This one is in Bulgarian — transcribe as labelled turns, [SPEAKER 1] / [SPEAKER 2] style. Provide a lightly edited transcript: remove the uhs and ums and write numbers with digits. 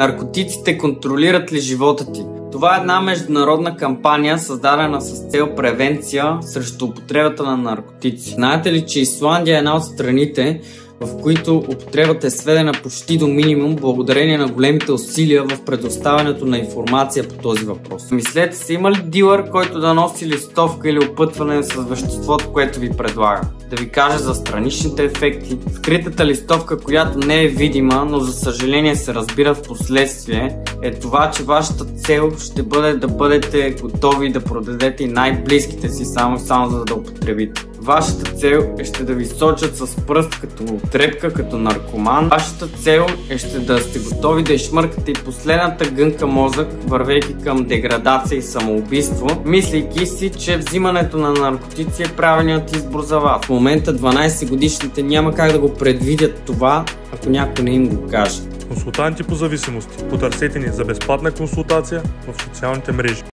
[SPEAKER 1] Наркотиците контролират ли живота ти? Това е една международна кампания, създадена с цел превенция срещу употребата на наркотици. Знаете ли, че Исландия е една от страните, в които употребата е сведена почти до минимум, благодарение на големите усилия в предоставянето на информация по този въпрос. Мислете се, има ли дилър, който да носи листовка или опътване с веществото, което ви предлага? Да ви кажа за страничните ефекти. Скритата листовка, която не е видима, но за съжаление се разбира в последствие, е това, че вашата цел ще бъде да бъдете готови да продадете и най-близките си само за да употребите. Вашата цел ще да ви сочат с пръст като трепка, като наркоман. Вашата цел ще да сте готови да изшмъркате и последната гънка мозък, вървейки към деградация и самоубийство, мислейки си, че взимането на наркотици е правилният избор за вас. В момента 12 годишните няма как да го предвидят това, ако някой не им го каже.
[SPEAKER 2] Консултанти по зависимости. Потърсете ни за безплатна консултация в социалните мрежи.